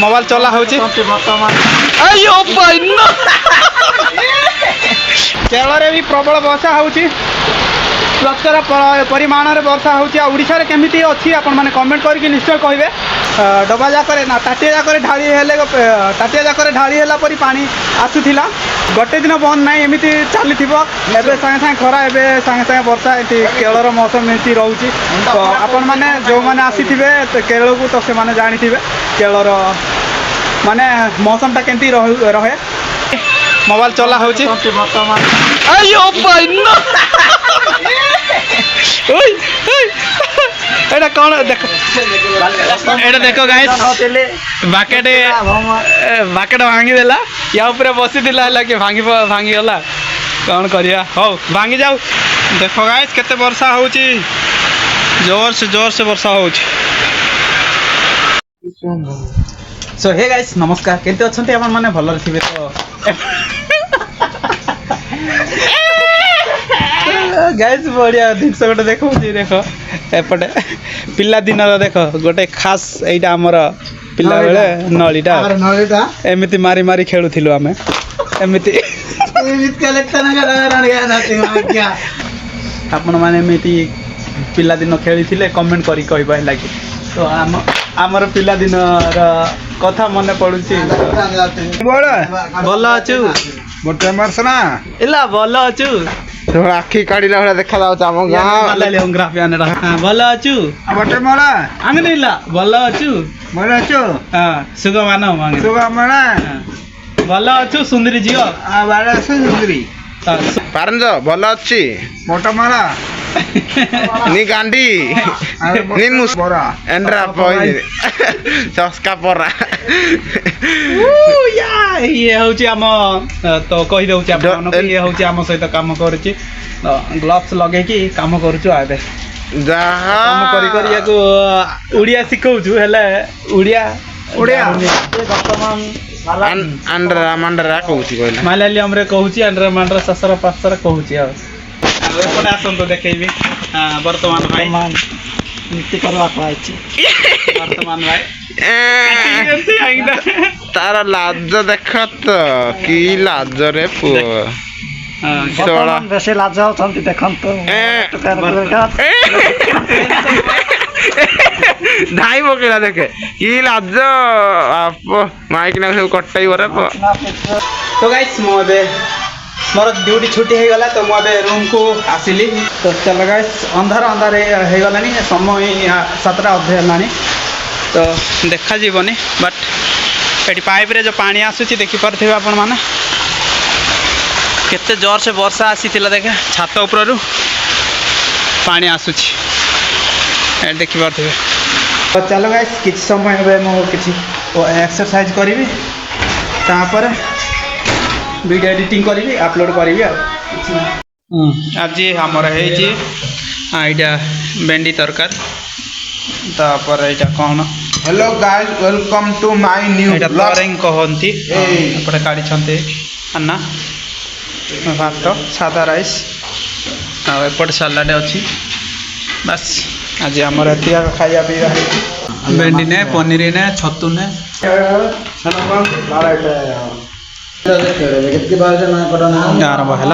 mobile चला होची अयो बहन केरल रे भी प्रबल वर्षा होची प्रचुर परिमाण में वर्षा होची ओडिशा रे केमिति अछि आपण माने कमेंट करके निश्चय कहबे डबा जाकर ना ताटिया जाकर ढाली हेले ताटिया जाकर ढाली हेला परी पानी आसुथिला गोटे दिन बंद ना एमती चली एबे संगे संगे खरा एबे संगे संगे वर्षा ये केरल मौसम एमती रोचे तो आपण मैंने जो मैंने आसीथिबे केरल को तो से माने जानिथिबे केरल माने मौसम टा केमती रहे मोबाइल चला होची अयो बहन एटा कौन देखो एटा देखो गाइस बाकेट बाकेट भांगी देला या ऊपर बसी दिला हला कि भांगी गला कौन करिया हो भांगी जाऊ देखो गाइस केते वर्षा होची जोर से वर्षा होची सो हे गाइस नमस्कार केते अछंती आपण माने भलर थिबे तो गाइस बढ़िया दृश्य गोटे देखो देखो एपटे पिला दिन देख गोटे खास एटा हमर पिला बेले नळीटा एमिति मारी मारी खेलुथिलु आमे एमिति आपण माने एमिति पिला दिन खेलिथिले कमेंट करी कहबा लागि तो आमर पिला दिन कथा मन पडुची भल अछु मोटे मारसना इला भल अछु तो आखी काढिला भला देखा जाउछ हम गां ले ग्राफी आनेटा भल अछु मोटे मोळा आंगनिला भल अछु मोळा छु हां सुग मानो मांगे सुग मोळा भल अछु सुंदरी जियो आ बाळा सुंदरी पारंज भल अछि मोटा मोळा नी गांडी नी मुस बोरा एंड्रा पॉइंट चस्का पोरा या ये होची हम तो कहि दउची आपण ये होची हम सहित काम करछि ग्लव्स लगे कि काम करछु आबे जहा काम करी करी याको उड़िया सिखौछु हेले उड़िया वर्तमान अंडरा मंडरा कहूची कहले मलयालम रे कहूची अंडरा मंडरा ससरा पासरा कहूची एपटे आसନ୍ତୁ ଦେଖେଇବି वर्तमान भाई नीति करवा पाइछि वर्तमान भाई तारा लाज देखत की लाज रे पु वर्तमान बेसी लाज होछंती देखंत ढाई पकेला देखे की लाज आप माइक ना सब कटाई बरे तो गाइस मोबे मोर ड्यूटी छुट्टी हो गला तो मोबे रूम को आसिली तो चलो गाइस अंधार अंधार हो गलानी समय 7टा अधे हलानी तो देखा जीवनी बट एटी पाइप रे जो पानी आसुची देखि परथिबे आपण माने केते जोर से वर्षा आसीतिला देखे छात ऊपर रु पानी आसुची ए देखि परथिबे तो चलो गाइस किछ समय होबे मो किछ एक्सरसाइज करिवि तापर वीडियो एडिटिंग करी अपलोड करी आज हमर है जी एटा भेंडी तरकार तापर एटा कोन hello guys welcome to my new एटा तरेंग कहंती एपटे काडी छंते अन्ना भात सादा राइस आ एपटे सलाड अछि बस आज हमर एतिया खाया पिया भेंडी ने पनीर ने छतु ने आरंभ है